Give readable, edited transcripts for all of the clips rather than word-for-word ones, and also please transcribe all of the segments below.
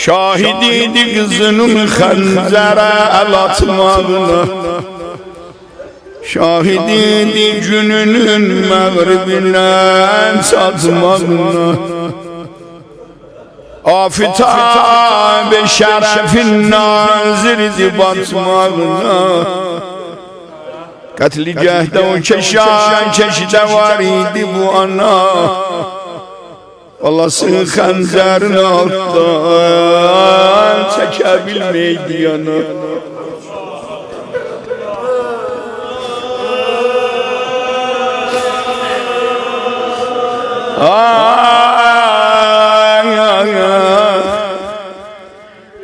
Şahid idi kızının xəncərə əl atmağına, şahid idi gününün məğribindən çatmağına. Afitab şərəfin nazirdi batmağına. Qətligəhdə o keşan keşdə var idi bu ana. Vallahi xəncərin altdan çəkə bilməydi yana.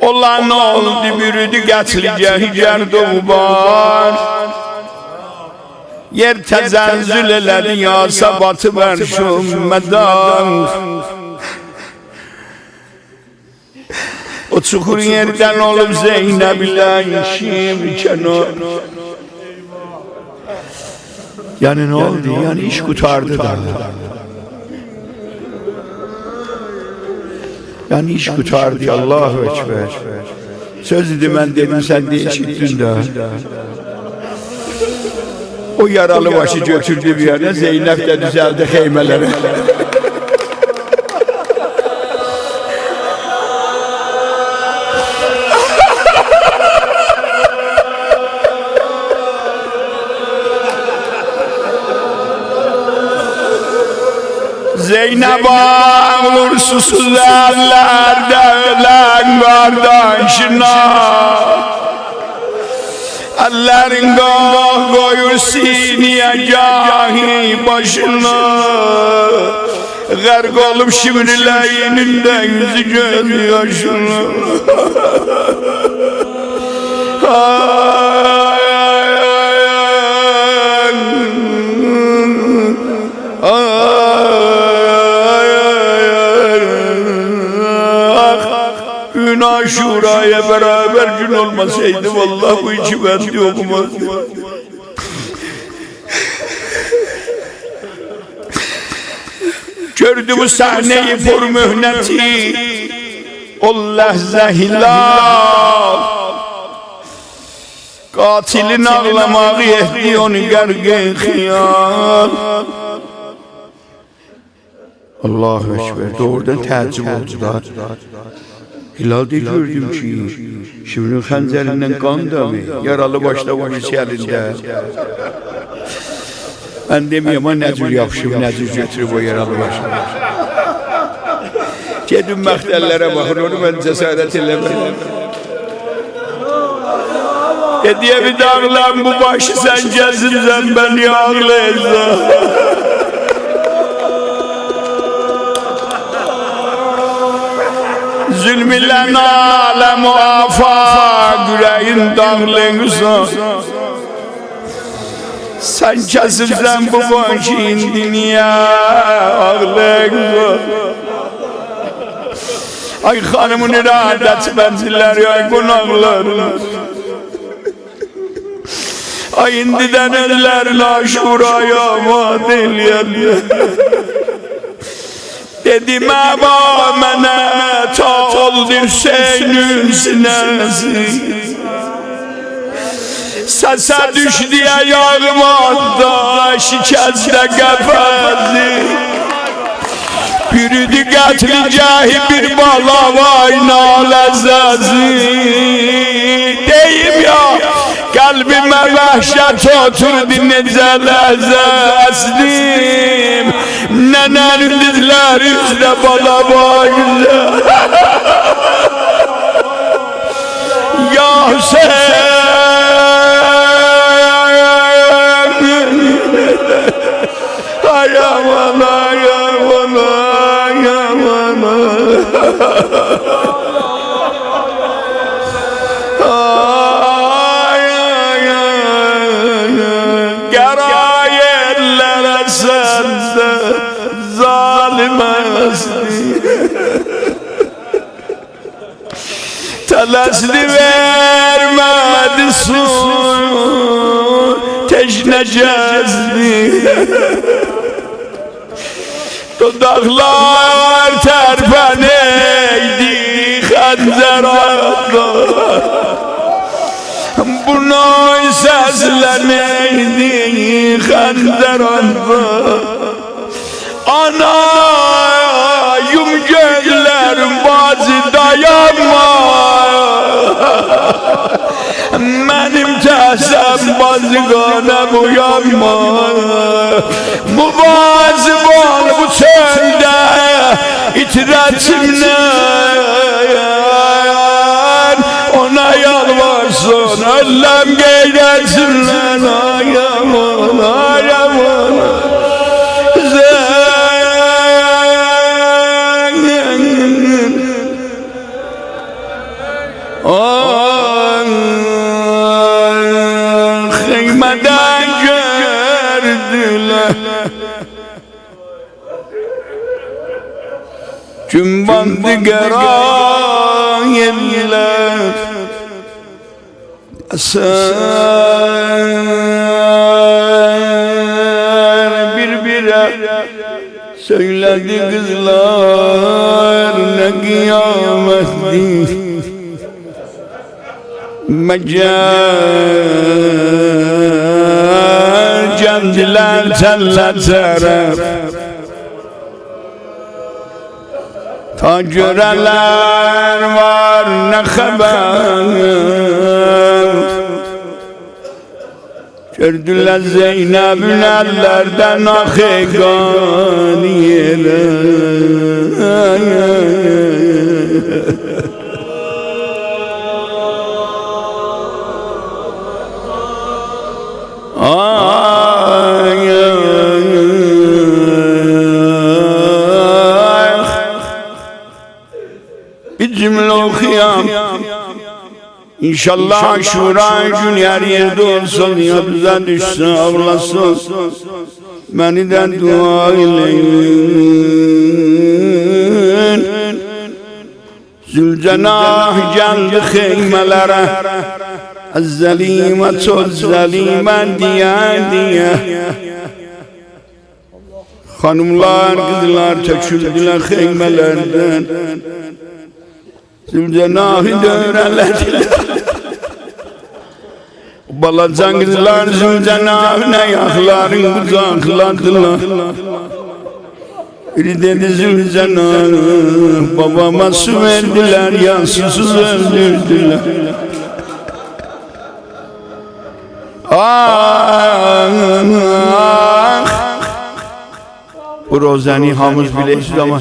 Olan oldu bürüdü qətligəh gərdoğbar. Yer təzəzzül elədi yasa batı bərşum mədan. O çukur yerdən olub Zeynəblə işim kənar. Yani ne oldu? Yani iş kurtardı da. Yani iş kurtardı. Allahu Ekber. Söz dedim ben dedim sen de işittin de. O yaralı başı götürdü bir yana. Zeynep de düzeldi heymelere. Zeynep ağlur susuz ellerde ölen kardeşine. Ellerin koyur sineye gahi başına. Gərq olup şimrileyininde yüzü göz yaşına. Gün Aşura'ya beraber gün olmasaydı vallahi bu içi bende okumazdı. Gördü bu sahneyi pur mühneti, o lehze hilal. Katilin ağlamağı ehdi onu gergin hıyal. Allahu Ekber. Doğrudan təəccüb oldular. Hilal'de gördüm ki Şivr'in xəncərindən kan da mı? Yaralı başda vurmuş elində. Ben demiyorum ama ne cür yapışıb, ne cür götürüb o yaralı başına. Gedim məxtəllərə baxın, onu ben cəsarət eləmədim. Diye bir dağlan bu başı sen gəzirsən, beni ağlayacaq. Zulmülen alem muafa, yüreğin dağlığısa. Sen kesilsen bu başın dünya ağlığısa. Ay hanımın iradet benzileri, ay günahlarına. Ay indiden ellerin Aşura'ya vadil yerler. Dedim eba mənə ta oldu Hüseynin sinəsi. Səsə düşdü ayağıma da şikəstə qəfəzi. Bürüdü qətligahi bir bala vay naləzəzi. Deyim ya kalbime vahşet oturdu necə ləzzəslim. Nenenin dizler üstüne bala bağlı. Ya Hüseyin, ay aman ay aman ay aman. Telasli vermedi su, teşne cezdi. Dudaklar terpeneydi, xəncər atdı. Bu noy səslə neydi xəncər atdı. Anayım gözlərim bazı dayanma. Mənim təsəm bazı qanəm uyanma. Muvazib ol bu çöldə itirəçimlər. Ona yalvarsın ələm qeyrəçimlər. Ayaman, ayaman. Xeymeden gördüler Cümbandı geran yerler Eser birbire söyledi kızlar ne kıyamettir Cendiler telle taraf Ta göreler var ne haber Gördüler Zeynep'in ellerden ahiganiyeler Bir cümle okuyam İnşallah Aşura günü her yerde olsun Yadıza düşsün avlasın Beniden dua eyleyin Zülcenah geldi heymelere الزليمة الزليمة diye Hanımlar, kızlar çekildiler heymelerden Zülcenahı dövrelediler Balacan kızlar Zülcenahı'na ayaklarını kucakladılar Biri dedi Zülcenah Babama su verdiler ya susuz öldürdüler Bu rozəni hamız bilirsiniz ama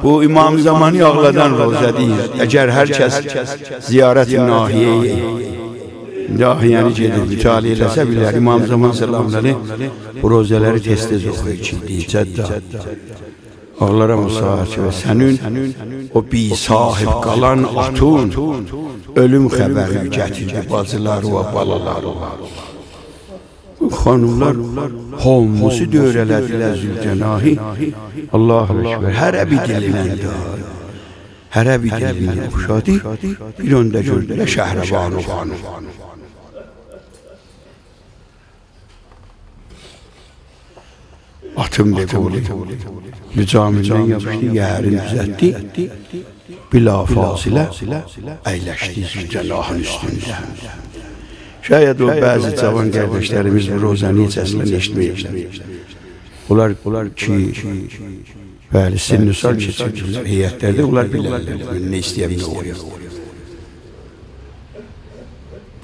bu İmam Zamanı ağladan roza değil. Eğer herkes ziyaret-i nahiyeni gedib mütaliə eləsə bilər. İmam Zaman selamları bu rozaları tez-tez oxuyur. Cəddə ağlaram o saat ve senin o bir sahip kalan atun ölüm xəbəri gətirdi bacılar ve balalar. Hanımlar hamısı dövrələdilər Zülcenahı Allahu Ekber hərə bir dilinə hərə bir dilinə oxşadı bir onda gördülər Şəhrəbanu xanım atım Beguli Lücamindən yapışdı yerin düzəltdi bilafasilə əyləşdi Zülcenahın üstündə Şayet o bazı cavan kardeşlerimiz bu rozanı səsindən eşitməyiblər. Onlar ki, bəli, sinnusal keçirdirlər, heyətlərdə onlar bilərlər, nə istəyəm, nə oluyor.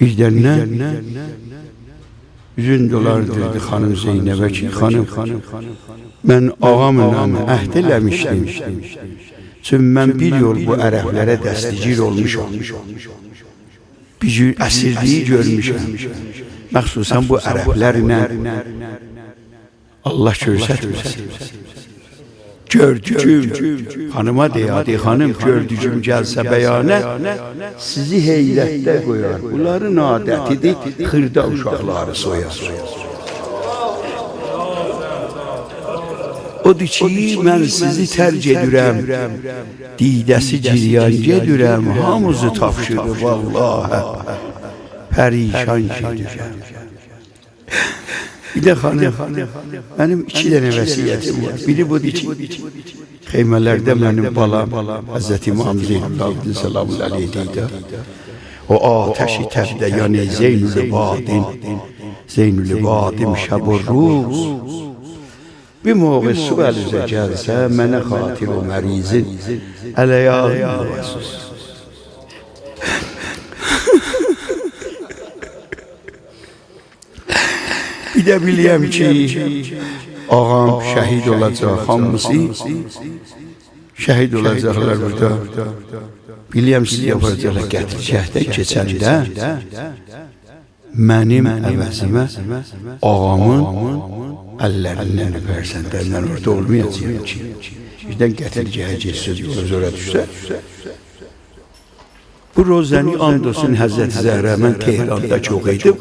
Birdən $100 dedi xanım Zeynəbə ki, xanım, mən ağamla əhd eləmişdim. Çünki mən bir yol bu ərəblərə dəsticir olmuşam. Bir əsirliyi görmüşəm. Məxsusən bu ərəblərlə Allah görsətməsin. Gördücüm, hanıma deyədi, xanım gördücüm gəlsə bəyanə, sizi heyrətdə qoyar. Bunların adətidir, xırda uşaqları soyar. Odur ki, mən sizi tərc edirəm, didəsi ciryan gedirəm, hamızı tapşırı vallahi, pərişan gedirəm. Bir de hanım, benim 2 tane vəsiyyətim var. Biri budur ki, xeymələrdə mənim balam Hazreti İmam Zeynəl selamun aleyhdə o ateşi təbdə yani Zeynül Badin Zeynül Badim şəb-ı ruz bir موقع sual üzə gəlsə mənə xatir o mərizin ələyağın rəsus bir də biliyəm ki ağam şəhid olacaq hamısı şəhid olacaqlar burada biliyəm siz yapacaqlar gətirəcəkdə keçəndə mənim əvəzimə ağamın əllərindən öpərsən mən orada olmayacağım ki birdən gətirəcəyə geçsiniz zora düşsə bu rozəni and olsun Həzrəti Zəhra mən Tehranda çox idim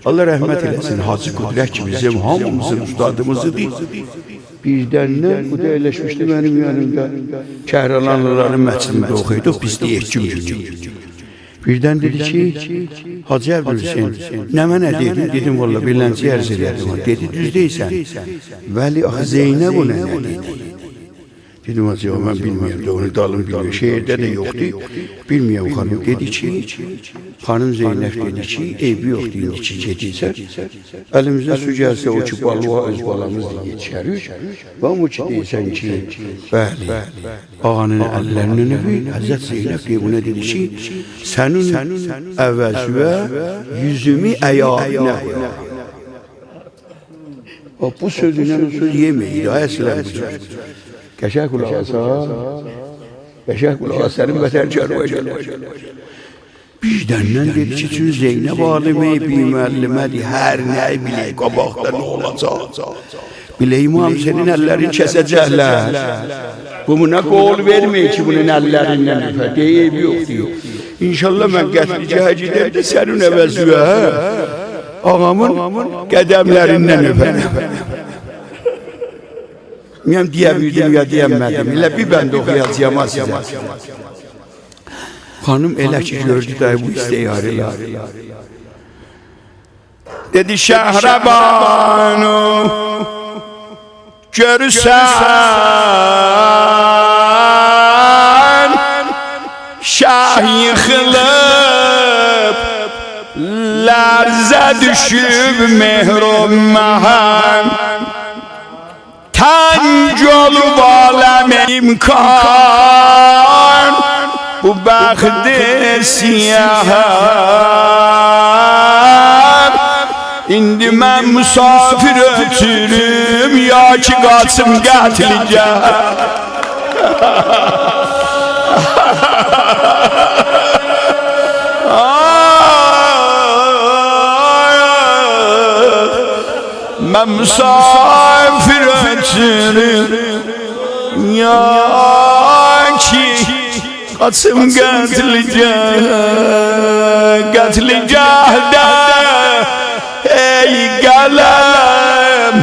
Allah rəhmət eləsin Hacı Qudrət ki bizim hamımızın ustadımızıdır birdən bu da eləşmişdi mənim yanımda Kəhralanlıların məscidində oxuyduq biz deyək günü birdən dedi ki Hacı Əbdülhüseyin nə mənə dedin dedim valla birlənci ərz elədim dedi düz deysən vəli axı Zeynəb o nə dedi dedim Hacı mən bilmiyorum da onu dalım biliyor şehirdə də yoxdur bilmiyorum xanım dedi ki xanım Zeynəb dedi ki eybi yoxdur indi ki gedirsən əlimizdə su gəlsə o ki balığa öz balamızla yetişərik və o ki deysən ki bəli ağanın əllərindən öpür Həzrət Zeynəb buna dedi ki sənin əvəzüvə yüzümü əyağına bu sözündən o söz yeməyir əslən bu söz Qəşəng qulaq sənin vətənkar olacaq. Birdən dedi ki, çünki Zeynəb alimi bir müəllimədir, hər nəyi bilək, qabaqda nə olacaq? Bilək İmam senin əllərini kəsəcəklər. Bu nə qol verməyir ki, bunun əllərindən öpər, deyib yoxdur. İnşallah mən gətirəcəyə gedəndə sənin əvəzüvə ağamın qədəmlərindən öpərəm. Miyam diyebildim ya diyemedim. İlla bir ben de okuyacağım size. Hanım elə ki gördü da bu isteyarıyla. Dedi Şəhrəbanu görürsən şah yıxılıb lərzə düşüb mehrum məhan Tənc olub aləmə imkan Bu bəxti siyahəm İndi mən musafir ötürüm Ya ki qaçım qətilicəm Mən musafir ötürüm Ya ki qaçım qətilicəhdə Ey qələm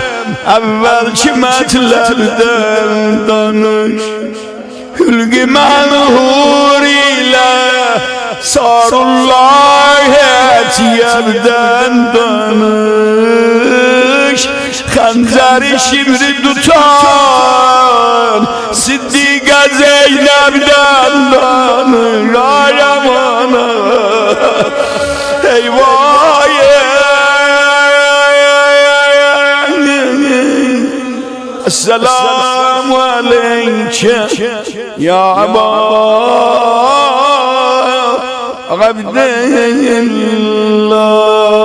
əvvəlki mətləbdən danış Hülqi mənhur ilə sarullah etiyəbdən danış Xəncəri şimri tutan Siddiqə Zeynəbdən danır Ay amana Eyvay Esselamu aleyke Ya Aba Abdillah